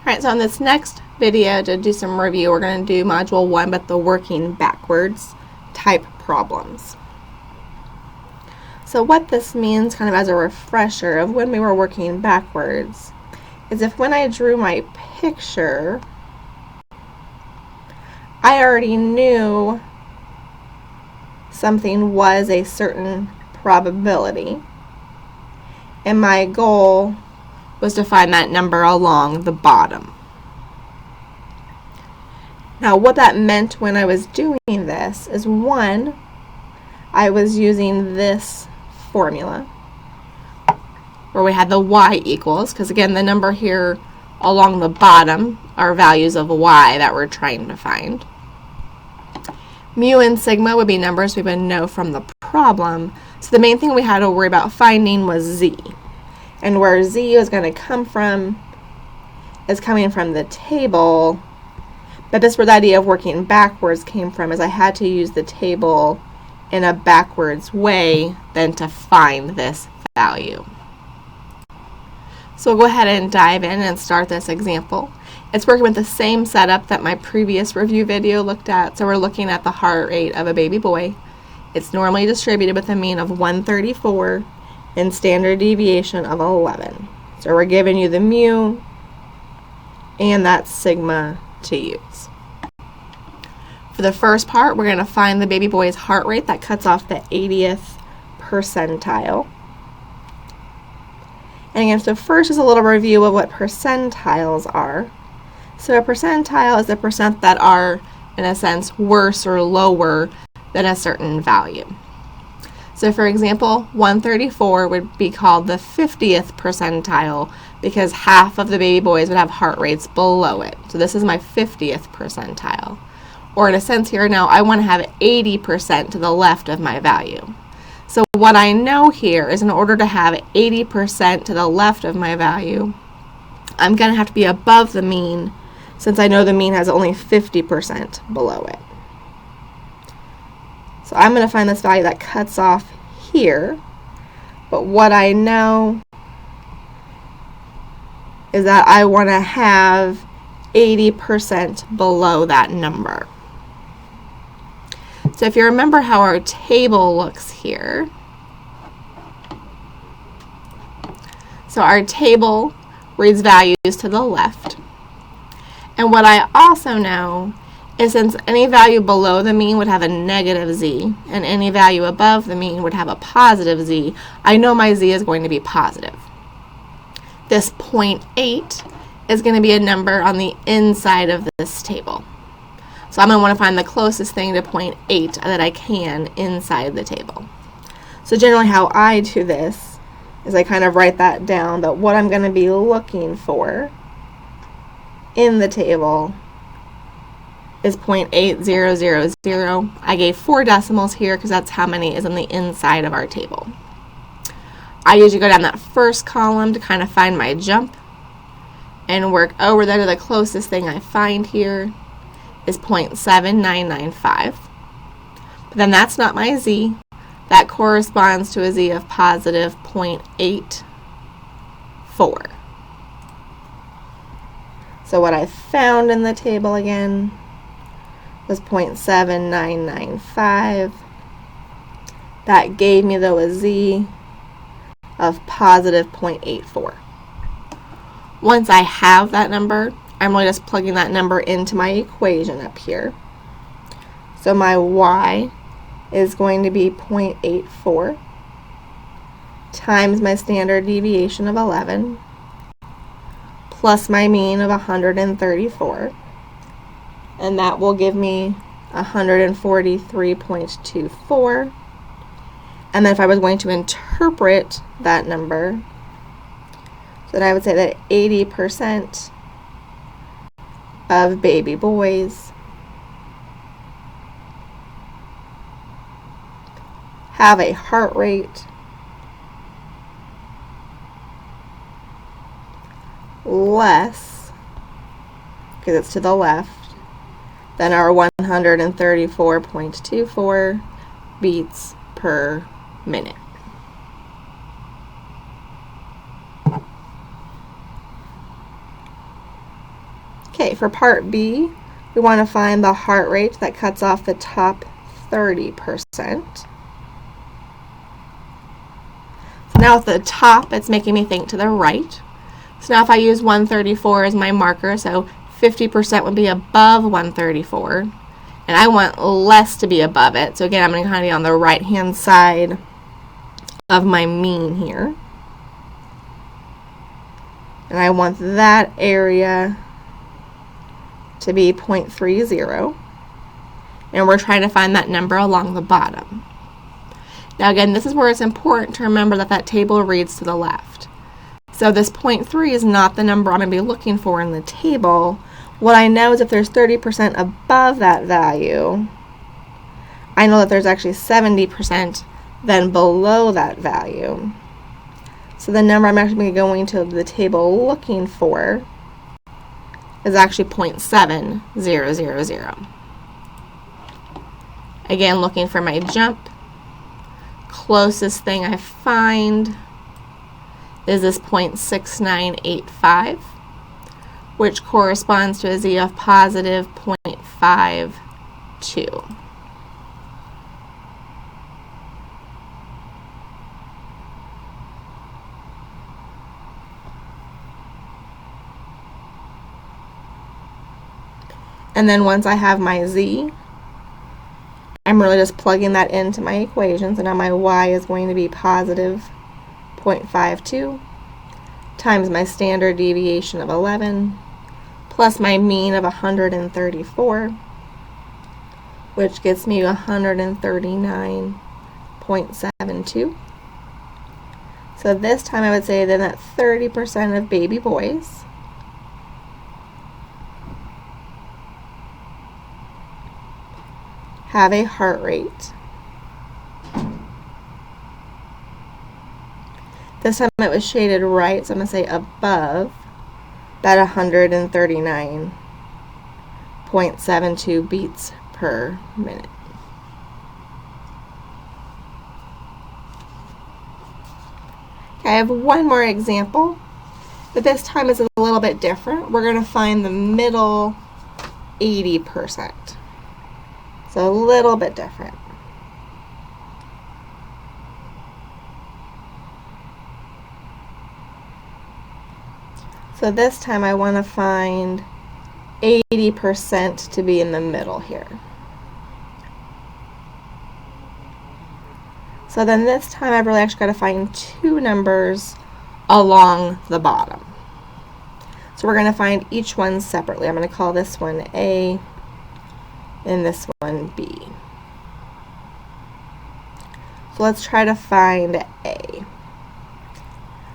Alright, so in this next video, to do some review, we're going to do Module 1, but the working backwards type problems. So what this means, kind of as a refresher of when we were working backwards, is if when I drew my picture, I already knew something was a certain probability, and my goal was to find that number along the bottom. Now what that meant when I was doing this is, one, I was using this formula where we had the y equals, because again the number here along the bottom are values of y that we're trying to find. Mu and sigma would be numbers we would know from the problem, so the main thing we had to worry about finding was z. And where z is going to come from is coming from the table, but this is where the idea of working backwards came from, is I had to use the table in a backwards way then to find this value. So we'll go ahead and dive in and start this example. It's working with the same setup that my previous review video looked at. So we're looking at the heart rate of a baby boy. It's normally distributed with a mean of 134 and standard deviation of 11. So we're giving you the mu and that sigma to use. For the first part, we're going to find the baby boy's heart rate that cuts off the 80th percentile. And again, so first is a little review of what percentiles are. So a percentile is the percent that are, in a sense, worse or lower than a certain value. So for example, 134 would be called the 50th percentile because half of the baby boys would have heart rates below it. So this is my 50th percentile. Or in a sense here now, I want to have 80% to the left of my value. So what I know here is in order to have 80% to the left of my value, I'm going to have to be above the mean, since I know the mean has only 50% below it. So I'm going to find this value that cuts off here, but what I know is that I want to have 80% below that number. So if you remember how our table looks here, so our table reads values to the left. And what I also know is since any value below the mean would have a negative z, and any value above the mean would have a positive z, I know my z is going to be positive. This 0.8 is going to be a number on the inside of this table. So I'm going to want to find the closest thing to 0.8 that I can inside the table. So generally how I do this is I kind of write that down, that what I'm going to be looking for in the table is 0.8000. I gave 4 decimals here because that's how many is on the inside of our table. I usually go down that first column to kind of find my jump and work over there to the closest thing I find here is 0.7995. But then that's not my z. That corresponds to a z of positive 0.84. So what I found in the table again was 0.7995. That gave me, though, a z of positive 0.84. Once I have that number, I'm really just plugging that number into my equation up here. So my y is going to be 0.84 times my standard deviation of 11 plus my mean of 134, and that will give me 143.24. And then if I was going to interpret that number, then I would say that 80% of baby boys have a heart rate less, because it's to the left, than our 134.24 beats per minute. Okay, for part B, we want to find the heart rate that cuts off the top 30%. So now at the top, it's making me think to the right. So now if I use 134 as my marker, so 50% would be above 134. And I want less to be above it. So again, I'm going to kind of be on the right-hand side of my mean here. And I want that area to be 0.30. And we're trying to find that number along the bottom. Now again, this is where it's important to remember that that table reads to the left. So this 0.3 is not the number I'm going to be looking for in the table. What I know is if there's 30% above that value, I know that there's actually 70% then below that value. So the number I'm actually going to the table looking for is actually 0.7000. Again, looking for my jump. Closest thing I find is this 0.6985, which corresponds to a z of positive 0.52. And then once I have my z, I'm really just plugging that into my equation. So now my y is going to be positive 0.52 times my standard deviation of 11 plus my mean of 134, which gets me 139.72. So this time I would say then that 30% of baby boys have a heart rate. This time it was shaded right, so I'm going to say above that 139.72 beats per minute. Okay, I have one more example, but this time it's a little bit different. We're going to find the middle 80%. So a little bit different. So this time I want to find 80% to be in the middle here. So then this time I've really actually got to find two numbers along the bottom. So we're going to find each one separately. I'm going to call this one A and this one B. So let's try to find A.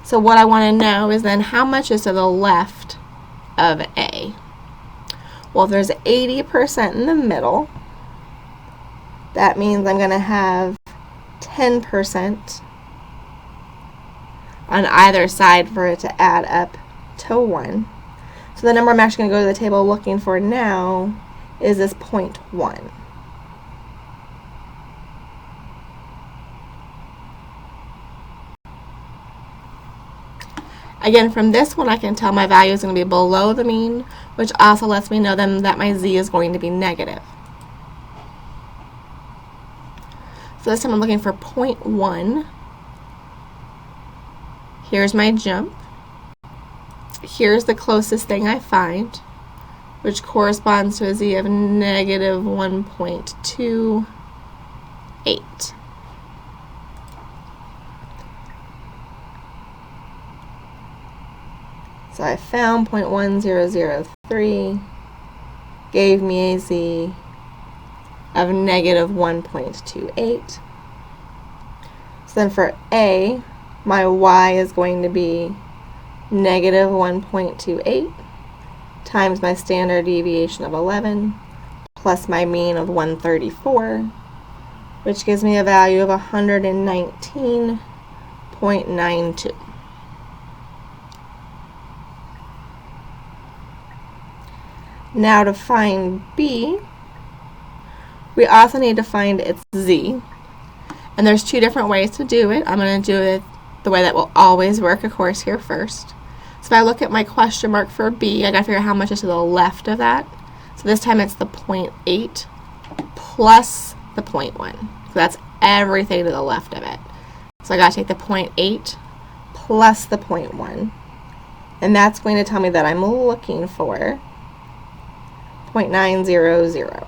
So what I want to know is then how much is to the left of A? Well, if there's 80% in the middle, that means I'm going to have 10% on either side for it to add up to 1. So the number I'm actually going to go to the table looking for now is this 0.1. Again, from this one I can tell my value is going to be below the mean, which also lets me know then that my z is going to be negative. So this time I'm looking for 0.1. Here's my jump. Here's the closest thing I find, which corresponds to a z of negative 1.28. So I found 0.1003, gave me a z of negative 1.28. So then for A, my y is going to be negative 1.28 times my standard deviation of 11 plus my mean of 134, which gives me a value of 119.92. Now to find B, we also need to find its z. And there's two different ways to do it. I'm going to do it the way that will always work, of course, here first. So if I look at my question mark for B, I got to figure out how much is to the left of that. So this time it's the 0.8 plus the 0.1. So that's everything to the left of it. So I got to take the 0.8 plus the 0.1. And that's going to tell me that I'm looking for 0.900.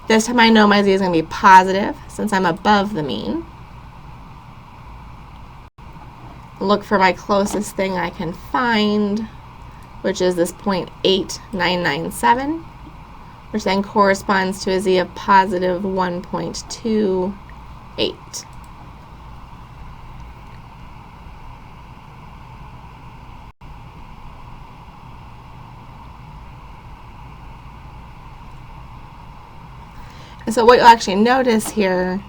This time I know my z is going to be positive since I'm above the mean. Look for my closest thing I can find, which is this 0.8997, which then corresponds to a z of positive 1.28. And so what you'll actually notice here,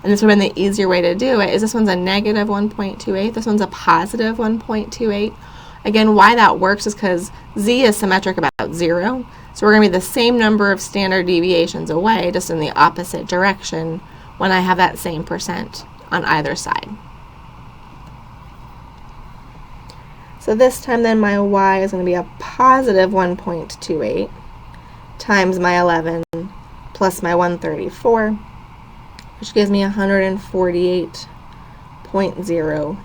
and this would have been the easier way to do it, is this one's a negative 1.28, this one's a positive 1.28. Again, why that works is because z is symmetric about 0, so we're going to be the same number of standard deviations away, just in the opposite direction, when I have that same percent on either side. So this time then my y is going to be a positive 1.28 times my 11 plus my 134, which gives me 148.08.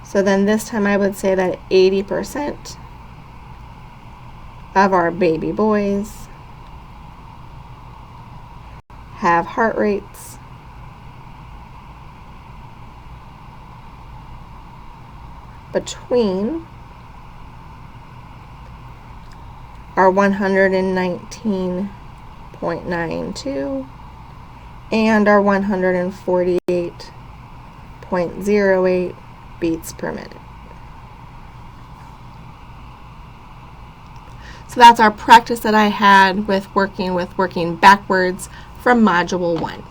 So then this time I would say that 80% of our baby boys have heart rates between our 119.92 and our 148.08 beats per minute. So that's our practice that I had with working backwards from Module 1.